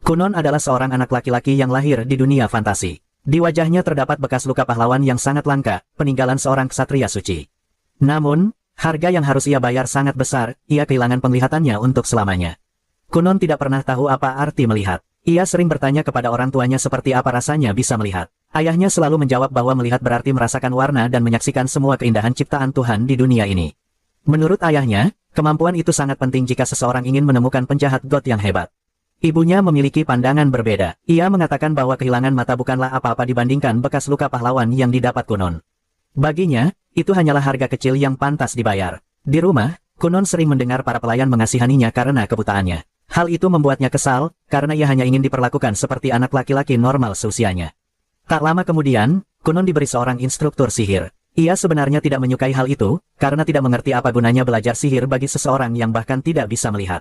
Kunon adalah seorang anak laki-laki yang lahir di dunia fantasi. Di wajahnya terdapat bekas luka pahlawan yang sangat langka, peninggalan seorang ksatria suci. Namun, harga yang harus ia bayar sangat besar, ia kehilangan penglihatannya untuk selamanya. Kunon tidak pernah tahu apa arti melihat. Ia sering bertanya kepada orang tuanya seperti apa rasanya bisa melihat. Ayahnya selalu menjawab bahwa melihat berarti merasakan warna dan menyaksikan semua keindahan ciptaan Tuhan di dunia ini. Menurut ayahnya, kemampuan itu sangat penting jika seseorang ingin menemukan penjahat God yang hebat. Ibunya memiliki pandangan berbeda. Ia mengatakan bahwa kehilangan mata bukanlah apa-apa dibandingkan bekas luka pahlawan yang didapat Kunon. Baginya, itu hanyalah harga kecil yang pantas dibayar. Di rumah, Kunon sering mendengar para pelayan mengasihaninya karena kebutaannya. Hal itu membuatnya kesal, karena ia hanya ingin diperlakukan seperti anak laki-laki normal seusianya. Tak lama kemudian, Kunon diberi seorang instruktur sihir. Ia sebenarnya tidak menyukai hal itu, karena tidak mengerti apa gunanya belajar sihir bagi seseorang yang bahkan tidak bisa melihat.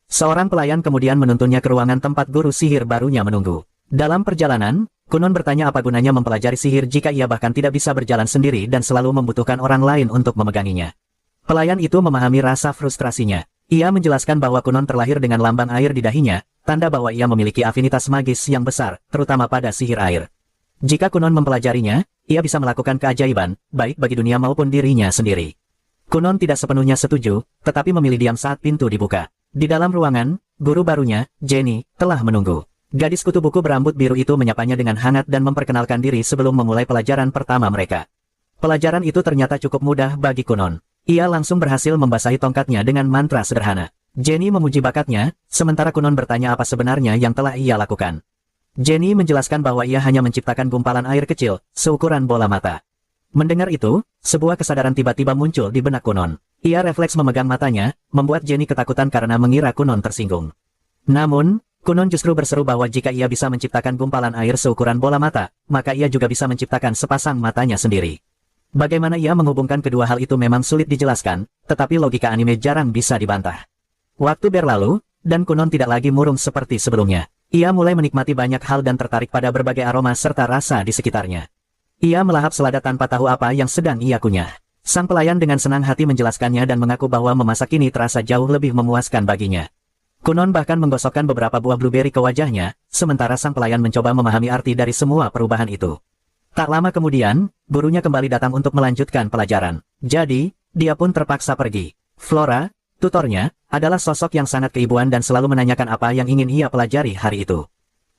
Seorang pelayan kemudian menuntunnya ke ruangan tempat guru sihir barunya menunggu. Dalam perjalanan, Kunon bertanya apa gunanya mempelajari sihir jika ia bahkan tidak bisa berjalan sendiri dan selalu membutuhkan orang lain untuk memeganginya. Pelayan itu memahami rasa frustrasinya. Ia menjelaskan bahwa Kunon terlahir dengan lambang air di dahinya, tanda bahwa ia memiliki afinitas magis yang besar, terutama pada sihir air. Jika Kunon mempelajarinya, ia bisa melakukan keajaiban, baik bagi dunia maupun dirinya sendiri. Kunon tidak sepenuhnya setuju, tetapi memilih diam saat pintu dibuka. Di dalam ruangan, guru barunya, Jenny, telah menunggu. Gadis kutu buku berambut biru itu menyapanya dengan hangat dan memperkenalkan diri sebelum memulai pelajaran pertama mereka. Pelajaran itu ternyata cukup mudah bagi Kunon. Ia langsung berhasil membasahi tongkatnya dengan mantra sederhana. Jenny memuji bakatnya, sementara Kunon bertanya apa sebenarnya yang telah ia lakukan. Jenny menjelaskan bahwa ia hanya menciptakan gumpalan air kecil, seukuran bola mata. Mendengar itu, sebuah kesadaran tiba-tiba muncul di benak Kunon. Ia refleks memegang matanya, membuat Jenny ketakutan karena mengira Kunon tersinggung. Namun, Kunon justru berseru bahwa jika ia bisa menciptakan gumpalan air seukuran bola mata, maka ia juga bisa menciptakan sepasang matanya sendiri. Bagaimana ia menghubungkan kedua hal itu memang sulit dijelaskan, tetapi logika anime jarang bisa dibantah. Waktu berlalu, dan Kunon tidak lagi murung seperti sebelumnya. Ia mulai menikmati banyak hal dan tertarik pada berbagai aroma serta rasa di sekitarnya. Ia melahap selada tanpa tahu apa yang sedang ia kunyah. Sang pelayan dengan senang hati menjelaskannya dan mengaku bahwa memasak ini terasa jauh lebih memuaskan baginya. Kunon bahkan menggosokkan beberapa buah blueberry ke wajahnya, sementara sang pelayan mencoba memahami arti dari semua perubahan itu. Tak lama kemudian, gurunya kembali datang untuk melanjutkan pelajaran. Jadi, dia pun terpaksa pergi. Flora, tutornya, adalah sosok yang sangat keibuan dan selalu menanyakan apa yang ingin ia pelajari hari itu.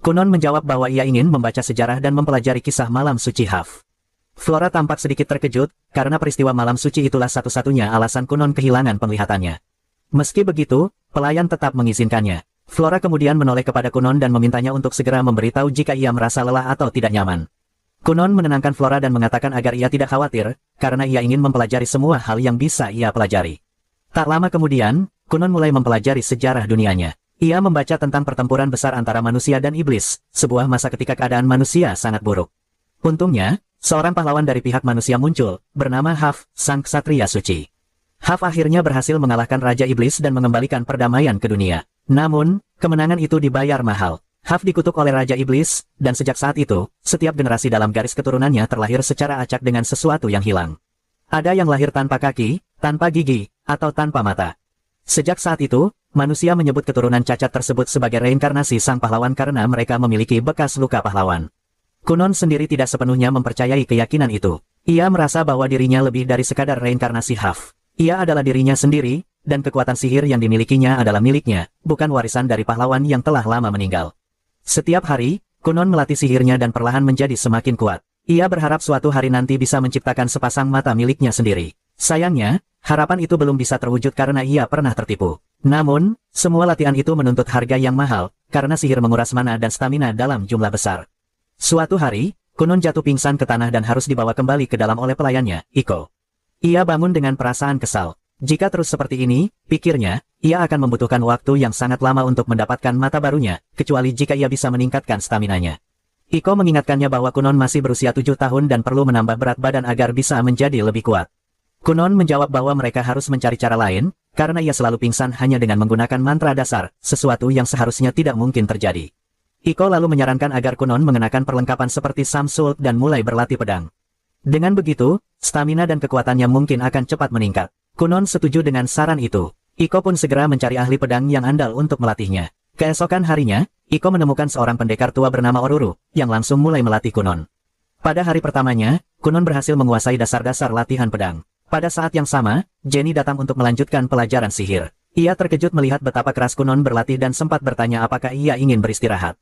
Kunon menjawab bahwa ia ingin membaca sejarah dan mempelajari kisah malam suci Haf. Flora tampak sedikit terkejut, karena peristiwa malam suci itulah satu-satunya alasan Kunon kehilangan penglihatannya. Meski begitu, pelayan tetap mengizinkannya. Flora kemudian menoleh kepada Kunon dan memintanya untuk segera memberitahu jika ia merasa lelah atau tidak nyaman. Kunon menenangkan Flora dan mengatakan agar ia tidak khawatir, karena ia ingin mempelajari semua hal yang bisa ia pelajari. Tak lama kemudian, Kunon mulai mempelajari sejarah dunianya. Ia membaca tentang pertempuran besar antara manusia dan iblis, sebuah masa ketika keadaan manusia sangat buruk. Untungnya, seorang pahlawan dari pihak manusia muncul, bernama Haf, sang ksatria suci. Haf akhirnya berhasil mengalahkan Raja Iblis dan mengembalikan perdamaian ke dunia. Namun, kemenangan itu dibayar mahal. Haf dikutuk oleh Raja Iblis, dan sejak saat itu, setiap generasi dalam garis keturunannya terlahir secara acak dengan sesuatu yang hilang. Ada yang lahir tanpa kaki, tanpa gigi, atau tanpa mata. Sejak saat itu, manusia menyebut keturunan cacat tersebut sebagai reinkarnasi sang pahlawan karena mereka memiliki bekas luka pahlawan. Kunon sendiri tidak sepenuhnya mempercayai keyakinan itu. Ia merasa bahwa dirinya lebih dari sekadar reinkarnasi Haf. Ia adalah dirinya sendiri, dan kekuatan sihir yang dimilikinya adalah miliknya, bukan warisan dari pahlawan yang telah lama meninggal. Setiap hari, Kunon melatih sihirnya dan perlahan menjadi semakin kuat. Ia berharap suatu hari nanti bisa menciptakan sepasang mata miliknya sendiri. Sayangnya, harapan itu belum bisa terwujud karena ia pernah tertipu. Namun, semua latihan itu menuntut harga yang mahal, karena sihir menguras mana dan stamina dalam jumlah besar. Suatu hari, Kunon jatuh pingsan ke tanah dan harus dibawa kembali ke dalam oleh pelayannya, Iko. Ia bangun dengan perasaan kesal. Jika terus seperti ini, pikirnya, ia akan membutuhkan waktu yang sangat lama untuk mendapatkan mata barunya, kecuali jika ia bisa meningkatkan staminanya. Iko mengingatkannya bahwa Kunon masih berusia 7 tahun dan perlu menambah berat badan agar bisa menjadi lebih kuat. Kunon menjawab bahwa mereka harus mencari cara lain, karena ia selalu pingsan hanya dengan menggunakan mantra dasar, sesuatu yang seharusnya tidak mungkin terjadi. Iko lalu menyarankan agar Kunon mengenakan perlengkapan seperti Samsul dan mulai berlatih pedang. Dengan begitu, stamina dan kekuatannya mungkin akan cepat meningkat. Kunon setuju dengan saran itu. Iko pun segera mencari ahli pedang yang andal untuk melatihnya. Keesokan harinya, Iko menemukan seorang pendekar tua bernama Oruru, yang langsung mulai melatih Kunon. Pada hari pertamanya, Kunon berhasil menguasai dasar-dasar latihan pedang. Pada saat yang sama, Jenny datang untuk melanjutkan pelajaran sihir. Ia terkejut melihat betapa keras Kunon berlatih dan sempat bertanya apakah ia ingin beristirahat.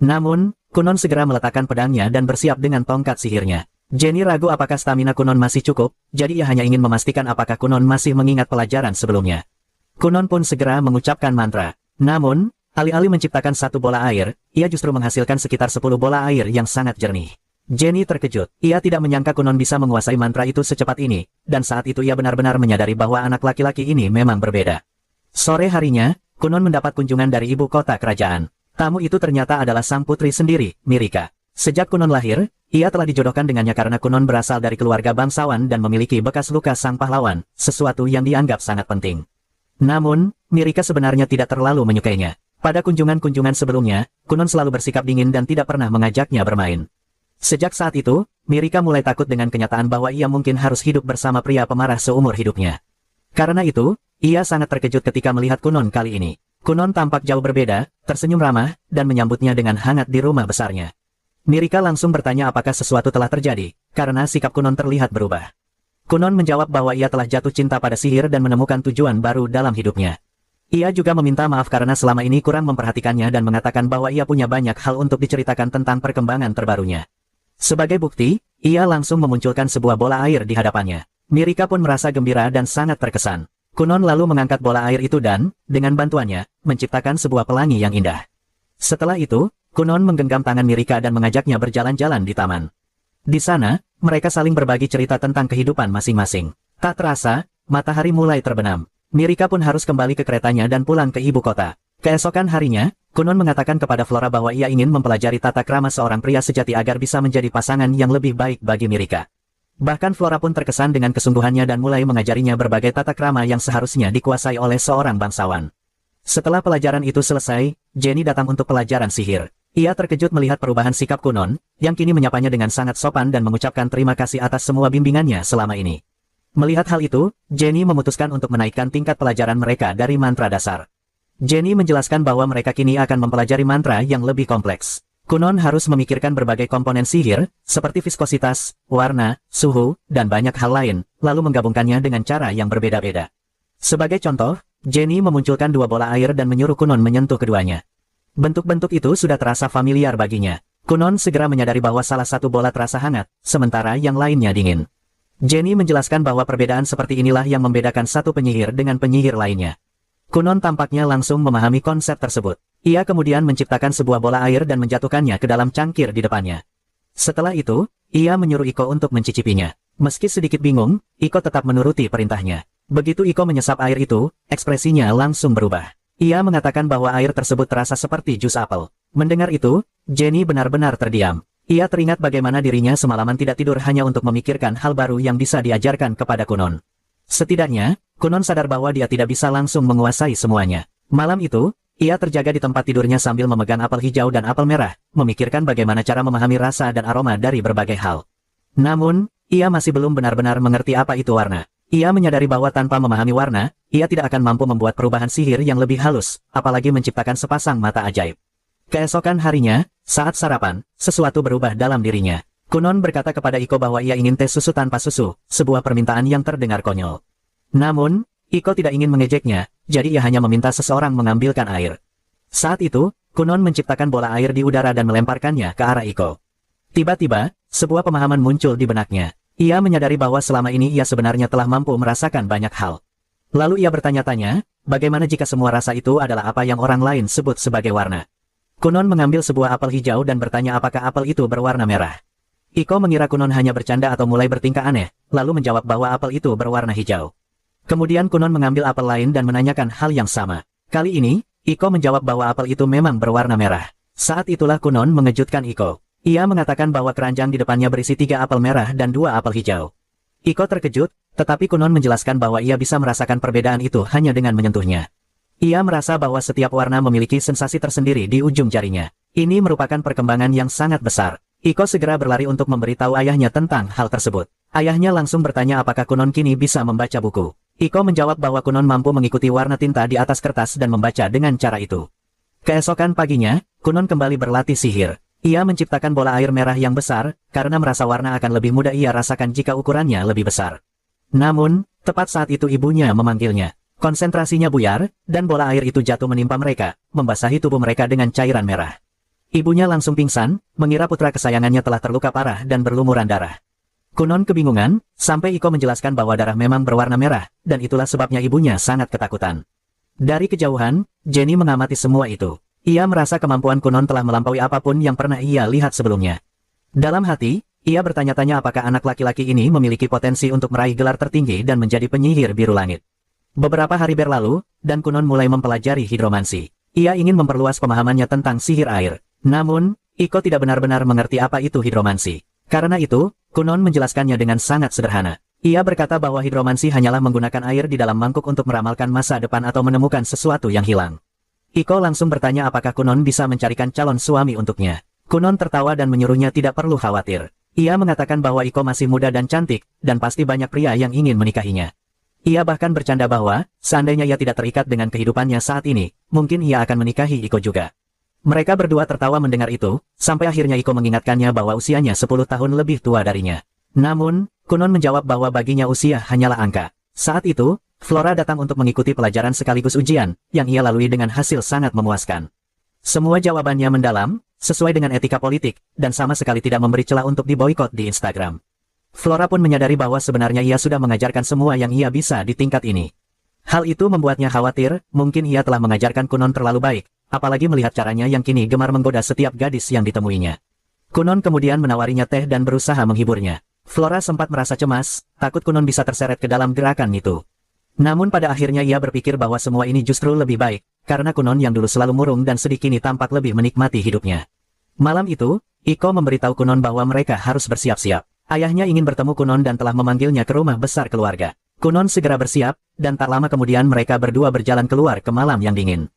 Namun, Kunon segera meletakkan pedangnya dan bersiap dengan tongkat sihirnya. Jenny ragu apakah stamina Kunon masih cukup, jadi ia hanya ingin memastikan apakah Kunon masih mengingat pelajaran sebelumnya. Kunon pun segera mengucapkan mantra. Namun, alih-alih menciptakan satu bola air, ia justru menghasilkan sekitar 10 bola air yang sangat jernih. Jenny terkejut. Ia tidak menyangka Kunon bisa menguasai mantra itu secepat ini, dan saat itu ia benar-benar menyadari bahwa anak laki-laki ini memang berbeda. Sore harinya, Kunon mendapat kunjungan dari ibu kota kerajaan. Tamu itu ternyata adalah sang putri sendiri, Mirika. Sejak Kunon lahir, ia telah dijodohkan dengannya karena Kunon berasal dari keluarga bangsawan dan memiliki bekas luka sang pahlawan, sesuatu yang dianggap sangat penting. Namun, Mirika sebenarnya tidak terlalu menyukainya. Pada kunjungan-kunjungan sebelumnya, Kunon selalu bersikap dingin dan tidak pernah mengajaknya bermain. Sejak saat itu, Mirika mulai takut dengan kenyataan bahwa ia mungkin harus hidup bersama pria pemarah seumur hidupnya. Karena itu, ia sangat terkejut ketika melihat Kunon kali ini. Kunon tampak jauh berbeda, tersenyum ramah, dan menyambutnya dengan hangat di rumah besarnya. Mirika langsung bertanya apakah sesuatu telah terjadi, karena sikap Kunon terlihat berubah. Kunon menjawab bahwa ia telah jatuh cinta pada sihir dan menemukan tujuan baru dalam hidupnya. Ia juga meminta maaf karena selama ini kurang memperhatikannya dan mengatakan bahwa ia punya banyak hal untuk diceritakan tentang perkembangan terbarunya. Sebagai bukti, ia langsung memunculkan sebuah bola air di hadapannya. Mirika pun merasa gembira dan sangat terkesan. Kunon lalu mengangkat bola air itu dan, dengan bantuannya, menciptakan sebuah pelangi yang indah. Setelah itu, Kunon menggenggam tangan Mirika dan mengajaknya berjalan-jalan di taman. Di sana, mereka saling berbagi cerita tentang kehidupan masing-masing. Tak terasa, matahari mulai terbenam. Mirika pun harus kembali ke keretanya dan pulang ke ibu kota. Keesokan harinya, Kunon mengatakan kepada Flora bahwa ia ingin mempelajari tata krama seorang pria sejati agar bisa menjadi pasangan yang lebih baik bagi Mirika. Bahkan Flora pun terkesan dengan kesungguhannya dan mulai mengajarinya berbagai tata krama yang seharusnya dikuasai oleh seorang bangsawan. Setelah pelajaran itu selesai, Jenny datang untuk pelajaran sihir. Ia terkejut melihat perubahan sikap Kunon, yang kini menyapanya dengan sangat sopan dan mengucapkan terima kasih atas semua bimbingannya selama ini. Melihat hal itu, Jenny memutuskan untuk menaikkan tingkat pelajaran mereka dari mantra dasar. Jenny menjelaskan bahwa mereka kini akan mempelajari mantra yang lebih kompleks. Kunon harus memikirkan berbagai komponen sihir, seperti viskositas, warna, suhu, dan banyak hal lain, lalu menggabungkannya dengan cara yang berbeda-beda. Sebagai contoh, Jenny memunculkan 2 bola air dan menyuruh Kunon menyentuh keduanya. Bentuk-bentuk itu sudah terasa familiar baginya. Kunon segera menyadari bahwa salah satu bola terasa hangat, sementara yang lainnya dingin. Jenny menjelaskan bahwa perbedaan seperti inilah yang membedakan satu penyihir dengan penyihir lainnya. Kunon tampaknya langsung memahami konsep tersebut. Ia kemudian menciptakan sebuah bola air dan menjatuhkannya ke dalam cangkir di depannya. Setelah itu, ia menyuruh Iko untuk mencicipinya. Meski sedikit bingung, Iko tetap menuruti perintahnya. Begitu Iko menyesap air itu, ekspresinya langsung berubah. Ia mengatakan bahwa air tersebut terasa seperti jus apel. Mendengar itu, Jenny benar-benar terdiam. Ia teringat bagaimana dirinya semalaman tidak tidur hanya untuk memikirkan hal baru yang bisa diajarkan kepada Kunon. Setidaknya, Kunon sadar bahwa dia tidak bisa langsung menguasai semuanya. Malam itu, ia terjaga di tempat tidurnya sambil memegang apel hijau dan apel merah, memikirkan bagaimana cara memahami rasa dan aroma dari berbagai hal. Namun, ia masih belum benar-benar mengerti apa itu warna. Ia menyadari bahwa tanpa memahami warna, ia tidak akan mampu membuat perubahan sihir yang lebih halus, apalagi menciptakan sepasang mata ajaib. Keesokan harinya, saat sarapan, sesuatu berubah dalam dirinya. Kunon berkata kepada Iko bahwa ia ingin teh susu tanpa susu, sebuah permintaan yang terdengar konyol. Namun, Iko tidak ingin mengejeknya, jadi ia hanya meminta seseorang mengambilkan air. Saat itu, Kunon menciptakan bola air di udara dan melemparkannya ke arah Iko. Tiba-tiba, sebuah pemahaman muncul di benaknya. Ia menyadari bahwa selama ini ia sebenarnya telah mampu merasakan banyak hal. Lalu ia bertanya-tanya, bagaimana jika semua rasa itu adalah apa yang orang lain sebut sebagai warna? Kunon mengambil sebuah apel hijau dan bertanya apakah apel itu berwarna merah. Iko mengira Kunon hanya bercanda atau mulai bertingkah aneh, lalu menjawab bahwa apel itu berwarna hijau. Kemudian Kunon mengambil apel lain dan menanyakan hal yang sama. Kali ini, Iko menjawab bahwa apel itu memang berwarna merah. Saat itulah Kunon mengejutkan Iko. Ia mengatakan bahwa keranjang di depannya berisi 3 apel merah dan 2 apel hijau. Iko terkejut, tetapi Kunon menjelaskan bahwa ia bisa merasakan perbedaan itu hanya dengan menyentuhnya. Ia merasa bahwa setiap warna memiliki sensasi tersendiri di ujung jarinya. Ini merupakan perkembangan yang sangat besar. Iko segera berlari untuk memberitahu ayahnya tentang hal tersebut. Ayahnya langsung bertanya apakah Kunon kini bisa membaca buku. Iko menjawab bahwa Kunon mampu mengikuti warna tinta di atas kertas dan membaca dengan cara itu. Keesokan paginya, Kunon kembali berlatih sihir. Ia menciptakan bola air merah yang besar, karena merasa warna akan lebih mudah ia rasakan jika ukurannya lebih besar. Namun, tepat saat itu ibunya memanggilnya. Konsentrasinya buyar, dan bola air itu jatuh menimpa mereka, membasahi tubuh mereka dengan cairan merah. Ibunya langsung pingsan, mengira putra kesayangannya telah terluka parah dan berlumuran darah. Kunon kebingungan, sampai Iko menjelaskan bahwa darah memang berwarna merah, dan itulah sebabnya ibunya sangat ketakutan. Dari kejauhan, Jenny mengamati semua itu. Ia merasa kemampuan Kunon telah melampaui apapun yang pernah ia lihat sebelumnya. Dalam hati, ia bertanya-tanya apakah anak laki-laki ini memiliki potensi untuk meraih gelar tertinggi dan menjadi penyihir biru langit. Beberapa hari berlalu, dan Kunon mulai mempelajari hidromansi. Ia ingin memperluas pemahamannya tentang sihir air. Namun, Iko tidak benar-benar mengerti apa itu hidromansi. Karena itu, Kunon menjelaskannya dengan sangat sederhana. Ia berkata bahwa hidromansi hanyalah menggunakan air di dalam mangkuk untuk meramalkan masa depan atau menemukan sesuatu yang hilang. Iko langsung bertanya apakah Kunon bisa mencarikan calon suami untuknya. Kunon tertawa dan menyuruhnya tidak perlu khawatir. Ia mengatakan bahwa Iko masih muda dan cantik, dan pasti banyak pria yang ingin menikahinya. Ia bahkan bercanda bahwa, seandainya ia tidak terikat dengan kehidupannya saat ini, mungkin ia akan menikahi Iko juga. Mereka berdua tertawa mendengar itu, sampai akhirnya Iko mengingatkannya bahwa usianya 10 tahun lebih tua darinya. Namun, Kunon menjawab bahwa baginya usia hanyalah angka. Saat itu, Flora datang untuk mengikuti pelajaran sekaligus ujian, yang ia lalui dengan hasil sangat memuaskan. Semua jawabannya mendalam, sesuai dengan etika politik, dan sama sekali tidak memberi celah untuk diboikot di Instagram. Flora pun menyadari bahwa sebenarnya ia sudah mengajarkan semua yang ia bisa di tingkat ini. Hal itu membuatnya khawatir, mungkin ia telah mengajarkan Kunon terlalu baik, apalagi melihat caranya yang kini gemar menggoda setiap gadis yang ditemuinya. Kunon kemudian menawarinya teh dan berusaha menghiburnya. Flora sempat merasa cemas, takut Kunon bisa terseret ke dalam gerakan itu. Namun pada akhirnya ia berpikir bahwa semua ini justru lebih baik, karena Kunon yang dulu selalu murung dan sedih kini tampak lebih menikmati hidupnya. Malam itu, Iko memberitahu Kunon bahwa mereka harus bersiap-siap. Ayahnya ingin bertemu Kunon dan telah memanggilnya ke rumah besar keluarga. Kunon segera bersiap, dan tak lama kemudian mereka berdua berjalan keluar ke malam yang dingin.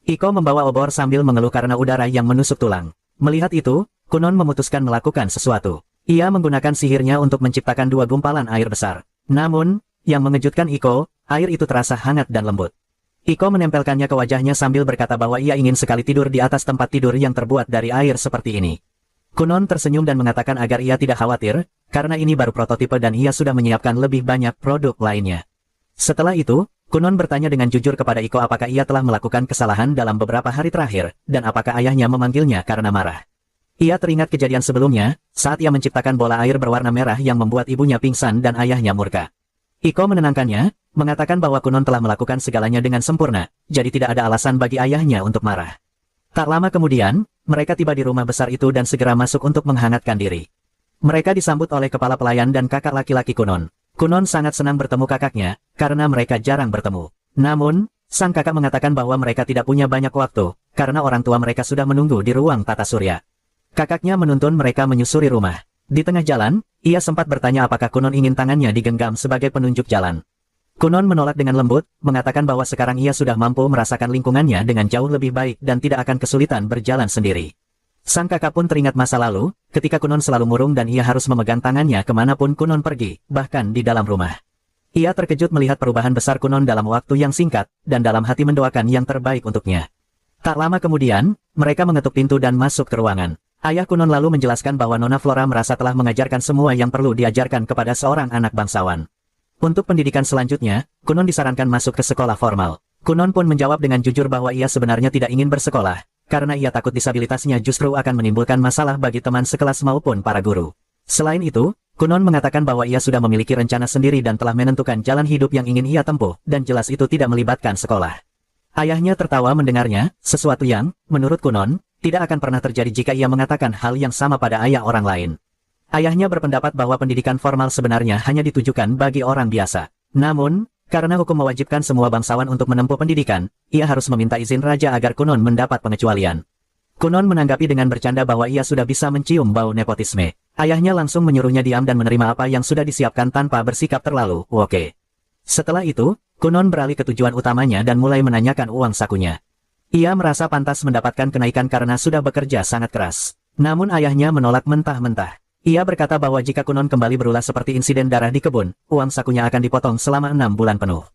Iko membawa obor sambil mengeluh karena udara yang menusuk tulang. Melihat itu, Kunon memutuskan melakukan sesuatu. Ia menggunakan sihirnya untuk menciptakan 2 gumpalan air besar. Namun, yang mengejutkan Iko, air itu terasa hangat dan lembut. Iko menempelkannya ke wajahnya sambil berkata bahwa ia ingin sekali tidur di atas tempat tidur yang terbuat dari air seperti ini. Kunon tersenyum dan mengatakan agar ia tidak khawatir, karena ini baru prototipe dan ia sudah menyiapkan lebih banyak produk lainnya. Setelah itu, Kunon bertanya dengan jujur kepada Iko apakah ia telah melakukan kesalahan dalam beberapa hari terakhir, dan apakah ayahnya memanggilnya karena marah. Ia teringat kejadian sebelumnya, saat ia menciptakan bola air berwarna merah yang membuat ibunya pingsan dan ayahnya murka. Iko menenangkannya, mengatakan bahwa Kunon telah melakukan segalanya dengan sempurna, jadi tidak ada alasan bagi ayahnya untuk marah. Tak lama kemudian, mereka tiba di rumah besar itu dan segera masuk untuk menghangatkan diri. Mereka disambut oleh kepala pelayan dan kakak laki-laki Kunon. Kunon sangat senang bertemu kakaknya, karena mereka jarang bertemu. Namun, sang kakak mengatakan bahwa mereka tidak punya banyak waktu, karena orang tua mereka sudah menunggu di ruang tata surya. Kakaknya menuntun mereka menyusuri rumah. Di tengah jalan, ia sempat bertanya apakah Kunon ingin tangannya digenggam sebagai penunjuk jalan. Kunon menolak dengan lembut, mengatakan bahwa sekarang ia sudah mampu merasakan lingkungannya dengan jauh lebih baik dan tidak akan kesulitan berjalan sendiri. Sang kakak pun teringat masa lalu, ketika Kunon selalu murung dan ia harus memegang tangannya kemanapun Kunon pergi, bahkan di dalam rumah. Ia terkejut melihat perubahan besar Kunon dalam waktu yang singkat, dan dalam hati mendoakan yang terbaik untuknya. Tak lama kemudian, mereka mengetuk pintu dan masuk ke ruangan. Ayah Kunon lalu menjelaskan bahwa Nona Flora merasa telah mengajarkan semua yang perlu diajarkan kepada seorang anak bangsawan. Untuk pendidikan selanjutnya, Kunon disarankan masuk ke sekolah formal. Kunon pun menjawab dengan jujur bahwa ia sebenarnya tidak ingin bersekolah, karena ia takut disabilitasnya justru akan menimbulkan masalah bagi teman sekelas maupun para guru. Selain itu, Kunon mengatakan bahwa ia sudah memiliki rencana sendiri dan telah menentukan jalan hidup yang ingin ia tempuh, dan jelas itu tidak melibatkan sekolah. Ayahnya tertawa mendengarnya, sesuatu yang, menurut Kunon, tidak akan pernah terjadi jika ia mengatakan hal yang sama pada ayah orang lain. Ayahnya berpendapat bahwa pendidikan formal sebenarnya hanya ditujukan bagi orang biasa. Namun, karena hukum mewajibkan semua bangsawan untuk menempuh pendidikan, ia harus meminta izin raja agar Kunon mendapat pengecualian. Kunon menanggapi dengan bercanda bahwa ia sudah bisa mencium bau nepotisme. Ayahnya langsung menyuruhnya diam dan menerima apa yang sudah disiapkan tanpa bersikap terlalu oke. Setelah itu, Kunon beralih ke tujuan utamanya dan mulai menanyakan uang sakunya. Ia merasa pantas mendapatkan kenaikan karena sudah bekerja sangat keras. Namun ayahnya menolak mentah-mentah. Ia berkata bahwa jika Kunon kembali berulah seperti insiden darah di kebun, uang sakunya akan dipotong selama 6 bulan penuh.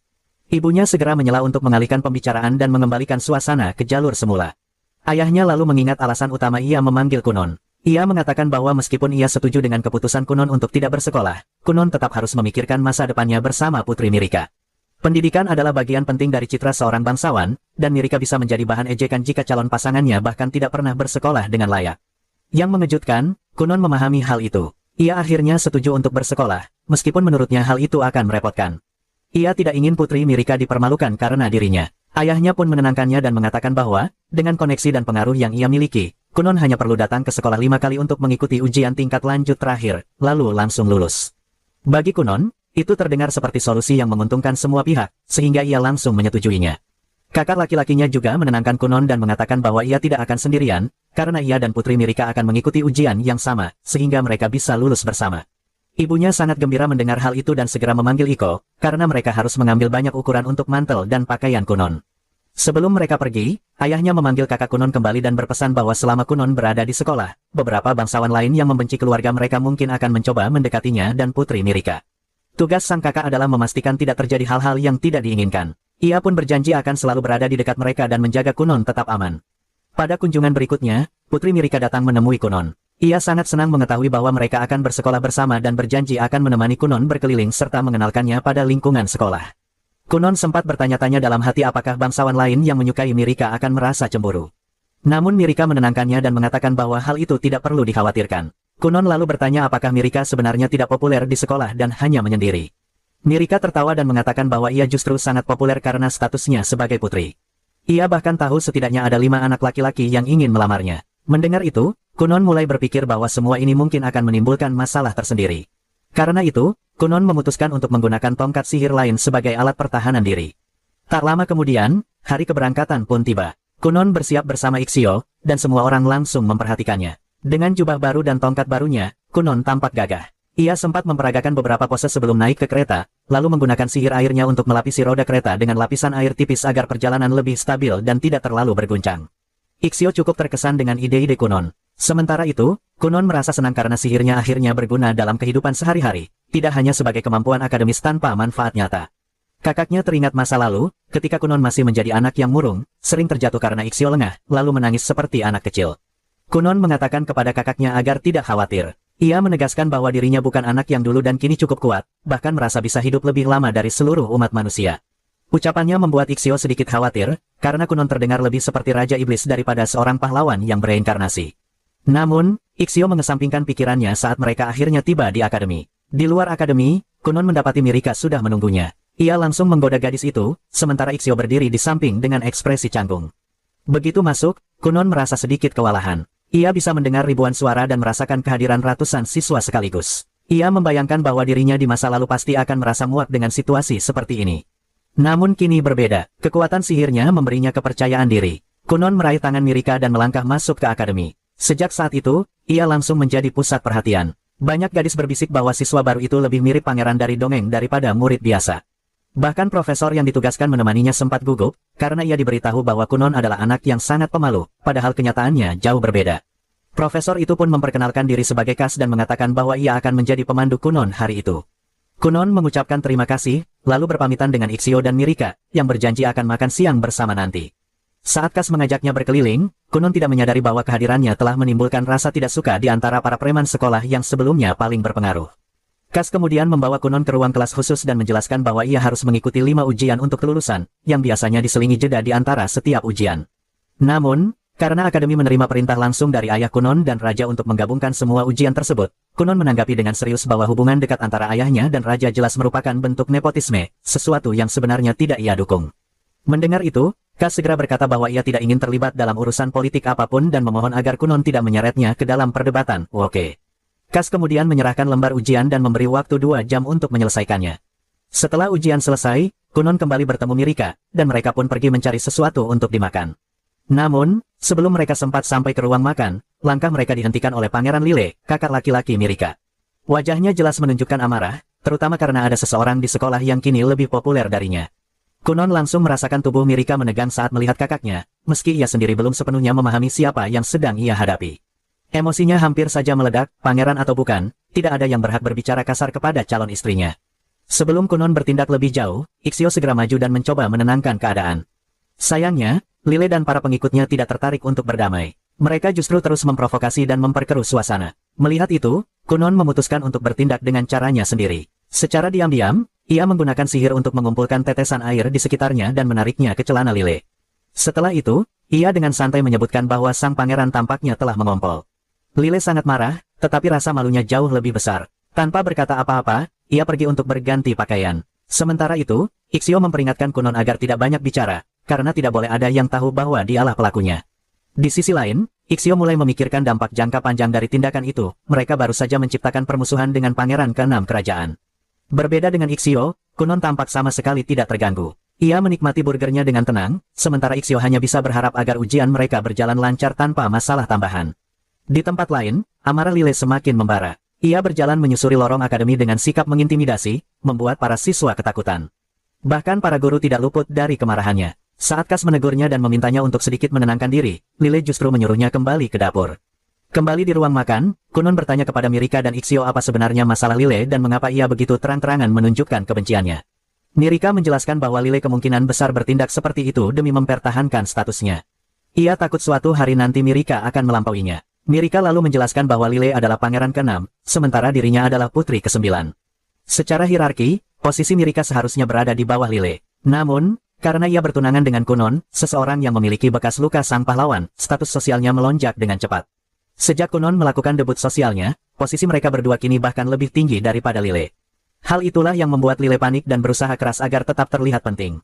Ibunya segera menyela untuk mengalihkan pembicaraan dan mengembalikan suasana ke jalur semula. Ayahnya lalu mengingat alasan utama ia memanggil Kunon. Ia mengatakan bahwa meskipun ia setuju dengan keputusan Kunon untuk tidak bersekolah, Kunon tetap harus memikirkan masa depannya bersama Putri Mirika. Pendidikan adalah bagian penting dari citra seorang bangsawan, dan Mirika bisa menjadi bahan ejekan jika calon pasangannya bahkan tidak pernah bersekolah dengan layak. Yang mengejutkan, Kunon memahami hal itu. Ia akhirnya setuju untuk bersekolah, meskipun menurutnya hal itu akan merepotkan. Ia tidak ingin Putri Mirika dipermalukan karena dirinya. Ayahnya pun menenangkannya dan mengatakan bahwa, dengan koneksi dan pengaruh yang ia miliki, Kunon hanya perlu datang ke sekolah 5 kali untuk mengikuti ujian tingkat lanjut terakhir, lalu langsung lulus. Bagi Kunon, itu terdengar seperti solusi yang menguntungkan semua pihak, sehingga ia langsung menyetujuinya. Kakak laki-lakinya juga menenangkan Kunon dan mengatakan bahwa ia tidak akan sendirian, karena ia dan Putri Mirika akan mengikuti ujian yang sama, sehingga mereka bisa lulus bersama. Ibunya sangat gembira mendengar hal itu dan segera memanggil Iko, karena mereka harus mengambil banyak ukuran untuk mantel dan pakaian Kunon. Sebelum mereka pergi, ayahnya memanggil kakak Kunon kembali dan berpesan bahwa selama Kunon berada di sekolah, beberapa bangsawan lain yang membenci keluarga mereka mungkin akan mencoba mendekatinya dan Putri Mirika. Tugas sang kakak adalah memastikan tidak terjadi hal-hal yang tidak diinginkan. Ia pun berjanji akan selalu berada di dekat mereka dan menjaga Kunon tetap aman. Pada kunjungan berikutnya, Putri Mirika datang menemui Kunon. Ia sangat senang mengetahui bahwa mereka akan bersekolah bersama dan berjanji akan menemani Kunon berkeliling serta mengenalkannya pada lingkungan sekolah. Kunon sempat bertanya-tanya dalam hati apakah bangsawan lain yang menyukai Mirika akan merasa cemburu. Namun Mirika menenangkannya dan mengatakan bahwa hal itu tidak perlu dikhawatirkan. Kunon lalu bertanya apakah Mirika sebenarnya tidak populer di sekolah dan hanya menyendiri. Mirika tertawa dan mengatakan bahwa ia justru sangat populer karena statusnya sebagai putri. Ia bahkan tahu setidaknya ada 5 anak laki-laki yang ingin melamarnya. Mendengar itu, Kunon mulai berpikir bahwa semua ini mungkin akan menimbulkan masalah tersendiri. Karena itu, Kunon memutuskan untuk menggunakan tongkat sihir lain sebagai alat pertahanan diri. Tak lama kemudian, hari keberangkatan pun tiba. Kunon bersiap bersama Ixio, dan semua orang langsung memperhatikannya. Dengan jubah baru dan tongkat barunya, Kunon tampak gagah. Ia sempat memperagakan beberapa pose sebelum naik ke kereta, lalu menggunakan sihir airnya untuk melapisi roda kereta dengan lapisan air tipis agar perjalanan lebih stabil dan tidak terlalu berguncang. Ixio cukup terkesan dengan ide-ide Kunon. Sementara itu, Kunon merasa senang karena sihirnya akhirnya berguna dalam kehidupan sehari-hari, tidak hanya sebagai kemampuan akademis tanpa manfaat nyata. Kakaknya teringat masa lalu, ketika Kunon masih menjadi anak yang murung, sering terjatuh karena Ixio lengah, lalu menangis seperti anak kecil. Kunon mengatakan kepada kakaknya agar tidak khawatir. Ia menegaskan bahwa dirinya bukan anak yang dulu dan kini cukup kuat, bahkan merasa bisa hidup lebih lama dari seluruh umat manusia. Ucapannya membuat Ixio sedikit khawatir, karena Kunon terdengar lebih seperti Raja Iblis daripada seorang pahlawan yang bereinkarnasi. Namun, Ixio mengesampingkan pikirannya saat mereka akhirnya tiba di akademi. Di luar akademi, Kunon mendapati Mirika sudah menunggunya. Ia langsung menggoda gadis itu, sementara Ixio berdiri di samping dengan ekspresi canggung. Begitu masuk, Kunon merasa sedikit kewalahan. Ia bisa mendengar ribuan suara dan merasakan kehadiran ratusan siswa sekaligus. Ia membayangkan bahwa dirinya di masa lalu pasti akan merasa muak dengan situasi seperti ini. Namun kini berbeda, kekuatan sihirnya memberinya kepercayaan diri. Kunon meraih tangan Mirika dan melangkah masuk ke akademi. Sejak saat itu, ia langsung menjadi pusat perhatian. Banyak gadis berbisik bahwa siswa baru itu lebih mirip pangeran dari dongeng daripada murid biasa. Bahkan profesor yang ditugaskan menemaninya sempat gugup, karena ia diberitahu bahwa Kunon adalah anak yang sangat pemalu, padahal kenyataannya jauh berbeda. Profesor itu pun memperkenalkan diri sebagai Kas dan mengatakan bahwa ia akan menjadi pemandu Kunon hari itu. Kunon mengucapkan terima kasih, lalu berpamitan dengan Ixio dan Mirika, yang berjanji akan makan siang bersama nanti. Saat Kas mengajaknya berkeliling, Kunon tidak menyadari bahwa kehadirannya telah menimbulkan rasa tidak suka di antara para preman sekolah yang sebelumnya paling berpengaruh. Kas kemudian membawa Kunon ke ruang kelas khusus dan menjelaskan bahwa ia harus mengikuti 5 ujian untuk kelulusan, yang biasanya diselingi jeda di antara setiap ujian. Namun, karena akademi menerima perintah langsung dari ayah Kunon dan raja untuk menggabungkan semua ujian tersebut, Kunon menanggapi dengan serius bahwa hubungan dekat antara ayahnya dan raja jelas merupakan bentuk nepotisme, sesuatu yang sebenarnya tidak ia dukung. Mendengar itu, Kas segera berkata bahwa ia tidak ingin terlibat dalam urusan politik apapun dan memohon agar Kunon tidak menyeretnya ke dalam perdebatan. Oke. Kas kemudian menyerahkan lembar ujian dan memberi waktu 2 jam untuk menyelesaikannya. Setelah ujian selesai, Kunon kembali bertemu Mirika, dan mereka pun pergi mencari sesuatu untuk dimakan. Namun, sebelum mereka sempat sampai ke ruang makan, langkah mereka dihentikan oleh Pangeran Lile, kakak laki-laki Mirika. Wajahnya jelas menunjukkan amarah, terutama karena ada seseorang di sekolah yang kini lebih populer darinya. Kunon langsung merasakan tubuh Mirika menegang saat melihat kakaknya, meski ia sendiri belum sepenuhnya memahami siapa yang sedang ia hadapi. Emosinya hampir saja meledak, pangeran atau bukan, tidak ada yang berhak berbicara kasar kepada calon istrinya. Sebelum Kunon bertindak lebih jauh, Ixio segera maju dan mencoba menenangkan keadaan. Sayangnya, Lile dan para pengikutnya tidak tertarik untuk berdamai. Mereka justru terus memprovokasi dan memperkeruh suasana. Melihat itu, Kunon memutuskan untuk bertindak dengan caranya sendiri. Secara diam-diam, ia menggunakan sihir untuk mengumpulkan tetesan air di sekitarnya dan menariknya ke celana Lile. Setelah itu, ia dengan santai menyebutkan bahwa sang pangeran tampaknya telah mengompol. Lile sangat marah, tetapi rasa malunya jauh lebih besar. Tanpa berkata apa-apa, ia pergi untuk berganti pakaian. Sementara itu, Ixio memperingatkan Kunon agar tidak banyak bicara, karena tidak boleh ada yang tahu bahwa dialah pelakunya. Di sisi lain, Ixio mulai memikirkan dampak jangka panjang dari tindakan itu. Mereka baru saja menciptakan permusuhan dengan pangeran ke-6 kerajaan. Berbeda dengan Ixio, Kunon tampak sama sekali tidak terganggu. Ia menikmati burgernya dengan tenang, sementara Ixio hanya bisa berharap agar ujian mereka berjalan lancar tanpa masalah tambahan. Di tempat lain, amarah Lile semakin membara. Ia berjalan menyusuri lorong akademi dengan sikap mengintimidasi, membuat para siswa ketakutan. Bahkan para guru tidak luput dari kemarahannya. Saat Kas menegurnya dan memintanya untuk sedikit menenangkan diri, Lile justru menyuruhnya kembali ke dapur. Kembali di ruang makan, Kunon bertanya kepada Mirika dan Ixio apa sebenarnya masalah Lile dan mengapa ia begitu terang-terangan menunjukkan kebenciannya. Mirika menjelaskan bahwa Lile kemungkinan besar bertindak seperti itu demi mempertahankan statusnya. Ia takut suatu hari nanti Mirika akan melampauinya. Mirika lalu menjelaskan bahwa Lile adalah pangeran ke-6, sementara dirinya adalah putri ke-9. Secara hierarki, posisi Mirika seharusnya berada di bawah Lile. Namun, karena ia bertunangan dengan Kunon, seseorang yang memiliki bekas luka sang pahlawan, status sosialnya melonjak dengan cepat. Sejak Kunon melakukan debut sosialnya, posisi mereka berdua kini bahkan lebih tinggi daripada Lile. Hal itulah yang membuat Lile panik dan berusaha keras agar tetap terlihat penting.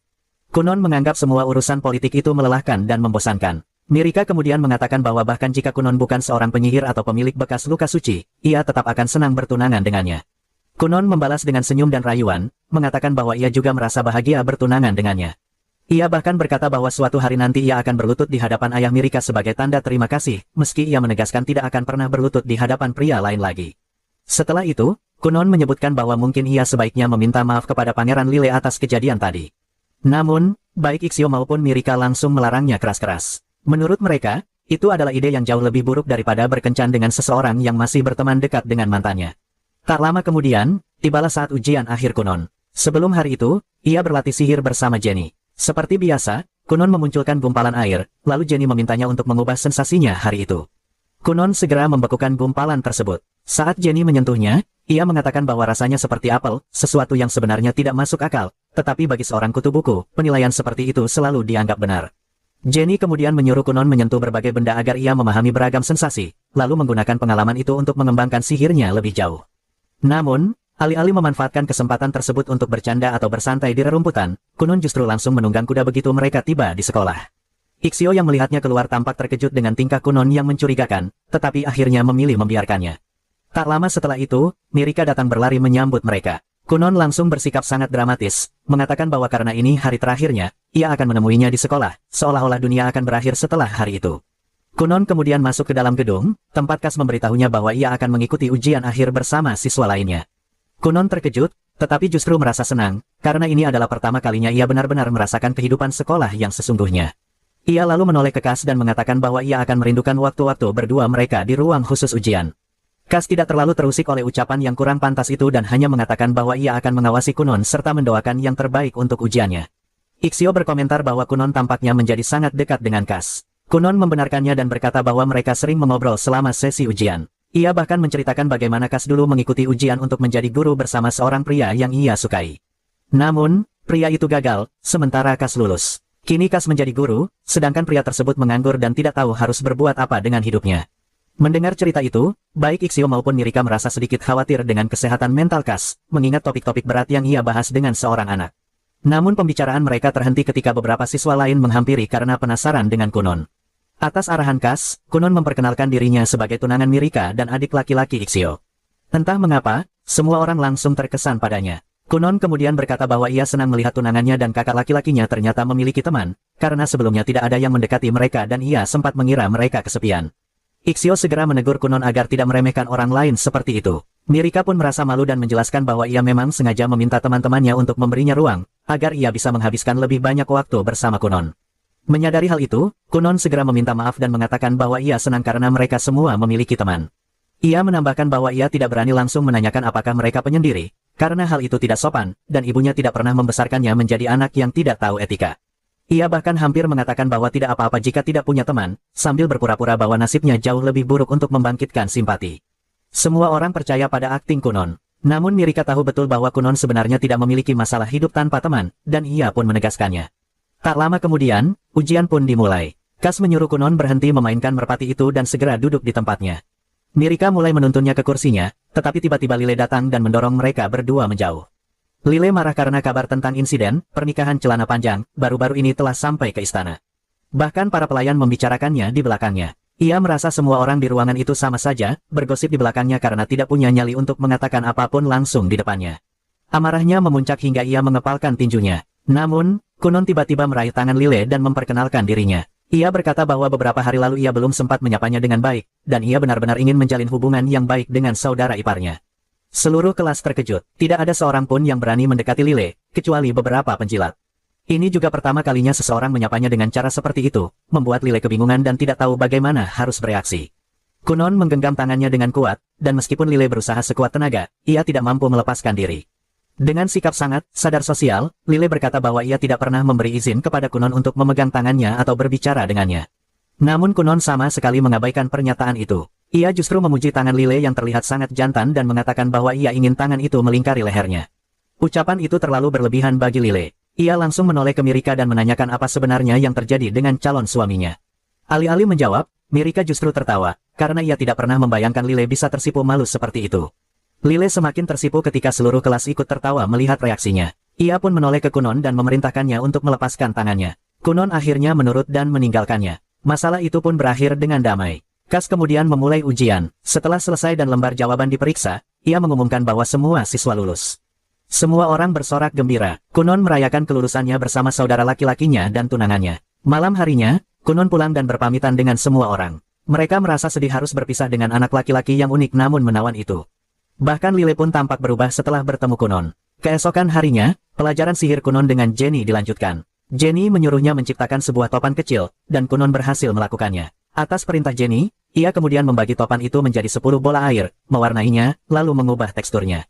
Kunon menganggap semua urusan politik itu melelahkan dan membosankan. Mirika kemudian mengatakan bahwa bahkan jika Kunon bukan seorang penyihir atau pemilik bekas luka suci, ia tetap akan senang bertunangan dengannya. Kunon membalas dengan senyum dan rayuan, mengatakan bahwa ia juga merasa bahagia bertunangan dengannya. Ia bahkan berkata bahwa suatu hari nanti ia akan berlutut di hadapan ayah Mirika sebagai tanda terima kasih, meski ia menegaskan tidak akan pernah berlutut di hadapan pria lain lagi. Setelah itu, Kunon menyebutkan bahwa mungkin ia sebaiknya meminta maaf kepada Pangeran Lile atas kejadian tadi. Namun, baik Ixio maupun Mirika langsung melarangnya keras-keras. Menurut mereka, itu adalah ide yang jauh lebih buruk daripada berkencan dengan seseorang yang masih berteman dekat dengan mantannya. Tak lama kemudian, tibalah saat ujian akhir Kunon. Sebelum hari itu, ia berlatih sihir bersama Jenny. Seperti biasa, Kunon memunculkan gumpalan air, lalu Jenny memintanya untuk mengubah sensasinya hari itu. Kunon segera membekukan gumpalan tersebut. Saat Jenny menyentuhnya, ia mengatakan bahwa rasanya seperti apel, sesuatu yang sebenarnya tidak masuk akal, tetapi bagi seorang kutu buku, penilaian seperti itu selalu dianggap benar. Jenny kemudian menyuruh Kunon menyentuh berbagai benda agar ia memahami beragam sensasi, lalu menggunakan pengalaman itu untuk mengembangkan sihirnya lebih jauh. Namun, alih-alih memanfaatkan kesempatan tersebut untuk bercanda atau bersantai di rerumputan, Kunon justru langsung menunggang kuda begitu mereka tiba di sekolah. Ixio yang melihatnya keluar tampak terkejut dengan tingkah Kunon yang mencurigakan, tetapi akhirnya memilih membiarkannya. Tak lama setelah itu, Mirika datang berlari menyambut mereka. Kunon langsung bersikap sangat dramatis, mengatakan bahwa karena ini hari terakhirnya, ia akan menemuinya di sekolah, seolah-olah dunia akan berakhir setelah hari itu. Kunon kemudian masuk ke dalam gedung, tempat Kas memberitahunya bahwa ia akan mengikuti ujian akhir bersama siswa lainnya. Kunon terkejut, tetapi justru merasa senang, karena ini adalah pertama kalinya ia benar-benar merasakan kehidupan sekolah yang sesungguhnya. Ia lalu menoleh ke Kas dan mengatakan bahwa ia akan merindukan waktu-waktu berdua mereka di ruang khusus ujian. Kas tidak terlalu terusik oleh ucapan yang kurang pantas itu dan hanya mengatakan bahwa ia akan mengawasi Kunon serta mendoakan yang terbaik untuk ujiannya. Ixio berkomentar bahwa Kunon tampaknya menjadi sangat dekat dengan Kas. Kunon membenarkannya dan berkata bahwa mereka sering mengobrol selama sesi ujian. Ia bahkan menceritakan bagaimana Kas dulu mengikuti ujian untuk menjadi guru bersama seorang pria yang ia sukai. Namun, pria itu gagal, sementara Kas lulus. Kini Kas menjadi guru, sedangkan pria tersebut menganggur dan tidak tahu harus berbuat apa dengan hidupnya. Mendengar cerita itu, baik Ixio maupun Mirika merasa sedikit khawatir dengan kesehatan mental Kas, mengingat topik-topik berat yang ia bahas dengan seorang anak. Namun pembicaraan mereka terhenti ketika beberapa siswa lain menghampiri karena penasaran dengan Kunon. Atas arahan Kas, Kunon memperkenalkan dirinya sebagai tunangan Mirika dan adik laki-laki Ixio. Entah mengapa, semua orang langsung terkesan padanya. Kunon kemudian berkata bahwa ia senang melihat tunangannya dan kakak laki-lakinya ternyata memiliki teman, karena sebelumnya tidak ada yang mendekati mereka dan ia sempat mengira mereka kesepian. Ixio segera menegur Kunon agar tidak meremehkan orang lain seperti itu. Mirika pun merasa malu dan menjelaskan bahwa ia memang sengaja meminta teman-temannya untuk memberinya ruang, agar ia bisa menghabiskan lebih banyak waktu bersama Kunon. Menyadari hal itu, Kunon segera meminta maaf dan mengatakan bahwa ia senang karena mereka semua memiliki teman. Ia menambahkan bahwa ia tidak berani langsung menanyakan apakah mereka penyendiri, karena hal itu tidak sopan, dan ibunya tidak pernah membesarkannya menjadi anak yang tidak tahu etika. Ia bahkan hampir mengatakan bahwa tidak apa-apa jika tidak punya teman, sambil berpura-pura bahwa nasibnya jauh lebih buruk untuk membangkitkan simpati. Semua orang percaya pada akting Kunon. Namun Mirika tahu betul bahwa Kunon sebenarnya tidak memiliki masalah hidup tanpa teman, dan ia pun menegaskannya. Tak lama kemudian, ujian pun dimulai. Kas menyuruh Kunon berhenti memainkan merpati itu dan segera duduk di tempatnya. Mirika mulai menuntunnya ke kursinya, tetapi tiba-tiba Lile datang dan mendorong mereka berdua menjauh. Lile marah karena kabar tentang insiden pernikahan celana panjang baru-baru ini telah sampai ke istana. Bahkan para pelayan membicarakannya di belakangnya. Ia merasa semua orang di ruangan itu sama saja, bergosip di belakangnya karena tidak punya nyali untuk mengatakan apapun langsung di depannya. Amarahnya memuncak hingga ia mengepalkan tinjunya. Namun, Kunon tiba-tiba meraih tangan Lile dan memperkenalkan dirinya. Ia berkata bahwa beberapa hari lalu ia belum sempat menyapanya dengan baik, dan ia benar-benar ingin menjalin hubungan yang baik dengan saudara iparnya. Seluruh kelas terkejut, tidak ada seorang pun yang berani mendekati Lile, kecuali beberapa penjilat. Ini juga pertama kalinya seseorang menyapanya dengan cara seperti itu, membuat Lile kebingungan dan tidak tahu bagaimana harus bereaksi. Kunon menggenggam tangannya dengan kuat, dan meskipun Lile berusaha sekuat tenaga, ia tidak mampu melepaskan diri. Dengan sikap sangat sadar sosial, Lile berkata bahwa ia tidak pernah memberi izin kepada Kunon untuk memegang tangannya atau berbicara dengannya. Namun Kunon sama sekali mengabaikan pernyataan itu. Ia justru memuji tangan Lile yang terlihat sangat jantan dan mengatakan bahwa ia ingin tangan itu melingkari lehernya. Ucapan itu terlalu berlebihan bagi Lile. Ia langsung menoleh ke Mirika dan menanyakan apa sebenarnya yang terjadi dengan calon suaminya. Alih-alih menjawab, Mirika justru tertawa, karena ia tidak pernah membayangkan Lile bisa tersipu malu seperti itu. Lile semakin tersipu ketika seluruh kelas ikut tertawa melihat reaksinya. Ia pun menoleh ke Kunon dan memerintahkannya untuk melepaskan tangannya. Kunon akhirnya menurut dan meninggalkannya. Masalah itu pun berakhir dengan damai. Kas kemudian memulai ujian. Setelah selesai dan lembar jawaban diperiksa, ia mengumumkan bahwa semua siswa lulus. Semua orang bersorak gembira. Kunon merayakan kelulusannya bersama saudara laki-lakinya dan tunangannya. Malam harinya, Kunon pulang dan berpamitan dengan semua orang. Mereka merasa sedih harus berpisah dengan anak laki-laki yang unik namun menawan itu. Bahkan Lile pun tampak berubah setelah bertemu Kunon. Keesokan harinya, pelajaran sihir Kunon dengan Jenny dilanjutkan. Jenny menyuruhnya menciptakan sebuah topan kecil, dan Kunon berhasil melakukannya. Atas perintah Jenny, ia kemudian membagi topan itu menjadi 10 bola air, mewarnainya, lalu mengubah teksturnya.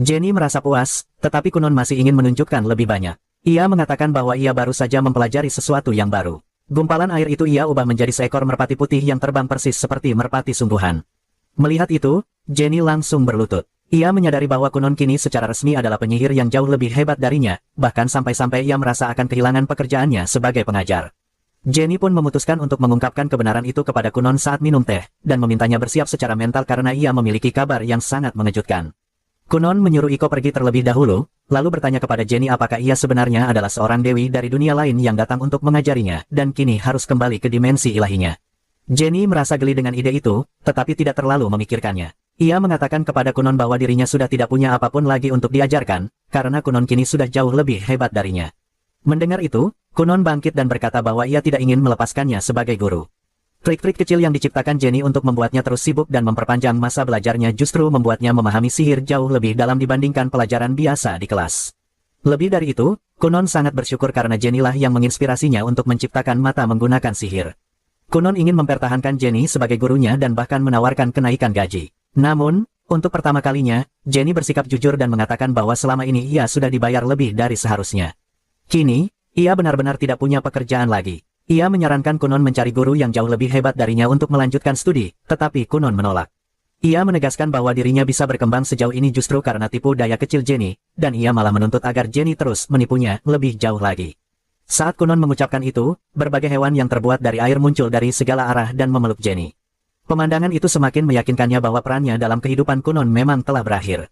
Jenny merasa puas, tetapi Kunon masih ingin menunjukkan lebih banyak. Ia mengatakan bahwa ia baru saja mempelajari sesuatu yang baru. Gumpalan air itu ia ubah menjadi seekor merpati putih yang terbang persis seperti merpati sungguhan. Melihat itu, Jenny langsung berlutut. Ia menyadari bahwa Kunon kini secara resmi adalah penyihir yang jauh lebih hebat darinya, bahkan sampai-sampai ia merasa akan kehilangan pekerjaannya sebagai pengajar. Jenny pun memutuskan untuk mengungkapkan kebenaran itu kepada Kunon saat minum teh, dan memintanya bersiap secara mental karena ia memiliki kabar yang sangat mengejutkan. Kunon menyuruh Iko pergi terlebih dahulu, lalu bertanya kepada Jenny apakah ia sebenarnya adalah seorang dewi dari dunia lain yang datang untuk mengajarinya, dan kini harus kembali ke dimensi ilahinya. Jenny merasa geli dengan ide itu, tetapi tidak terlalu memikirkannya. Ia mengatakan kepada Kunon bahwa dirinya sudah tidak punya apapun lagi untuk diajarkan, karena Kunon kini sudah jauh lebih hebat darinya. Mendengar itu, Kunon bangkit dan berkata bahwa ia tidak ingin melepaskannya sebagai guru. Trik-trik kecil yang diciptakan Jenny untuk membuatnya terus sibuk dan memperpanjang masa belajarnya justru membuatnya memahami sihir jauh lebih dalam dibandingkan pelajaran biasa di kelas. Lebih dari itu, Kunon sangat bersyukur karena Jenny lah yang menginspirasinya untuk menciptakan mata menggunakan sihir. Kunon ingin mempertahankan Jenny sebagai gurunya dan bahkan menawarkan kenaikan gaji. Namun, untuk pertama kalinya, Jenny bersikap jujur dan mengatakan bahwa selama ini ia sudah dibayar lebih dari seharusnya. Kini, ia benar-benar tidak punya pekerjaan lagi. Ia menyarankan Kunon mencari guru yang jauh lebih hebat darinya untuk melanjutkan studi, tetapi Kunon menolak. Ia menegaskan bahwa dirinya bisa berkembang sejauh ini justru karena tipu daya kecil Jenny, dan ia malah menuntut agar Jenny terus menipunya lebih jauh lagi. Saat Kunon mengucapkan itu, berbagai hewan yang terbuat dari air muncul dari segala arah dan memeluk Jenny. Pemandangan itu semakin meyakinkannya bahwa perannya dalam kehidupan Kunon memang telah berakhir.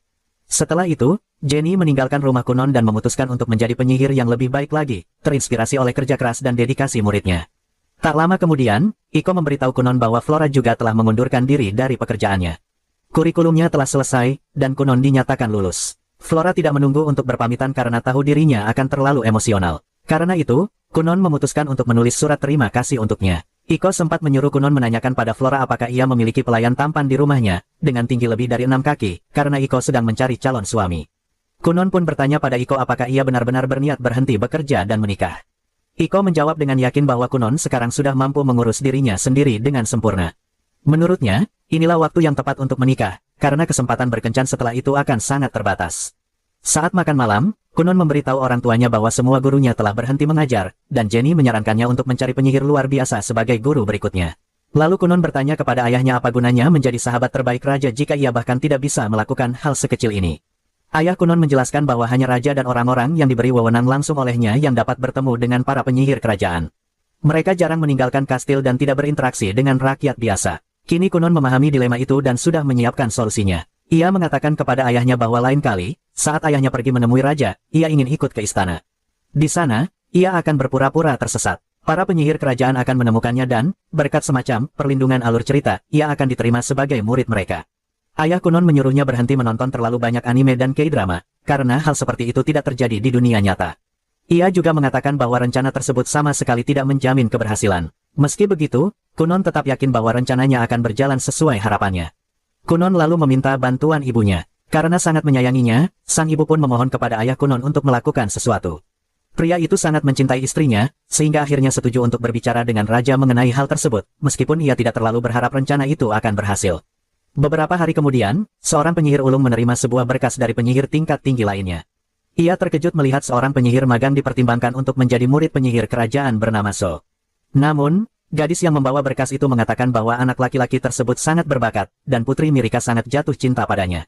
Setelah itu, Jenny meninggalkan rumah Kunon dan memutuskan untuk menjadi penyihir yang lebih baik lagi, terinspirasi oleh kerja keras dan dedikasi muridnya. Tak lama kemudian, Iko memberitahu Kunon bahwa Flora juga telah mengundurkan diri dari pekerjaannya. Kurikulumnya telah selesai, dan Kunon dinyatakan lulus. Flora tidak menunggu untuk berpamitan karena tahu dirinya akan terlalu emosional. Karena itu, Kunon memutuskan untuk menulis surat terima kasih untuknya. Iko sempat menyuruh Kunon menanyakan pada Flora apakah ia memiliki pelayan tampan di rumahnya, dengan tinggi lebih dari 6 kaki, karena Iko sedang mencari calon suami. Kunon pun bertanya pada Iko apakah ia benar-benar berniat berhenti bekerja dan menikah. Iko menjawab dengan yakin bahwa Kunon sekarang sudah mampu mengurus dirinya sendiri dengan sempurna. Menurutnya, inilah waktu yang tepat untuk menikah, karena kesempatan berkencan setelah itu akan sangat terbatas. Saat makan malam, Kunon memberitahu orang tuanya bahwa semua gurunya telah berhenti mengajar, dan Jenny menyarankannya untuk mencari penyihir luar biasa sebagai guru berikutnya. Lalu Kunon bertanya kepada ayahnya apa gunanya menjadi sahabat terbaik raja jika ia bahkan tidak bisa melakukan hal sekecil ini. Ayah Kunon menjelaskan bahwa hanya raja dan orang-orang yang diberi wewenang langsung olehnya yang dapat bertemu dengan para penyihir kerajaan. Mereka jarang meninggalkan kastil dan tidak berinteraksi dengan rakyat biasa. Kini Kunon memahami dilema itu dan sudah menyiapkan solusinya. Ia mengatakan kepada ayahnya bahwa lain kali, saat ayahnya pergi menemui raja, ia ingin ikut ke istana. Di sana, ia akan berpura-pura tersesat. Para penyihir kerajaan akan menemukannya dan, berkat semacam perlindungan alur cerita, ia akan diterima sebagai murid mereka. Ayah Kunon menyuruhnya berhenti menonton terlalu banyak anime dan K-drama, karena hal seperti itu tidak terjadi di dunia nyata. Ia juga mengatakan bahwa rencana tersebut sama sekali tidak menjamin keberhasilan. Meski begitu, Kunon tetap yakin bahwa rencananya akan berjalan sesuai harapannya. Kunon lalu meminta bantuan ibunya. Karena sangat menyayanginya, sang ibu pun memohon kepada ayah Kunon untuk melakukan sesuatu. Pria itu sangat mencintai istrinya, sehingga akhirnya setuju untuk berbicara dengan raja mengenai hal tersebut, meskipun ia tidak terlalu berharap rencana itu akan berhasil. Beberapa hari kemudian, seorang penyihir ulung menerima sebuah berkas dari penyihir tingkat tinggi lainnya. Ia terkejut melihat seorang penyihir magang dipertimbangkan untuk menjadi murid penyihir kerajaan bernama So. Namun, gadis yang membawa berkas itu mengatakan bahwa anak laki-laki tersebut sangat berbakat, dan Putri Mirika sangat jatuh cinta padanya.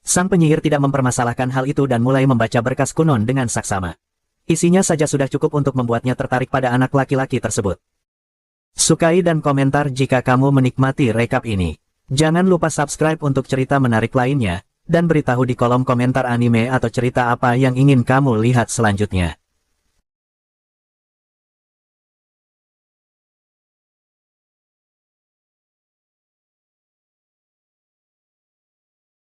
Sang penyihir tidak mempermasalahkan hal itu dan mulai membaca berkas Kunon dengan saksama. Isinya saja sudah cukup untuk membuatnya tertarik pada anak laki-laki tersebut. Sukai dan komentar jika kamu menikmati rekap ini. Jangan lupa subscribe untuk cerita menarik lainnya, dan beritahu di kolom komentar anime atau cerita apa yang ingin kamu lihat selanjutnya.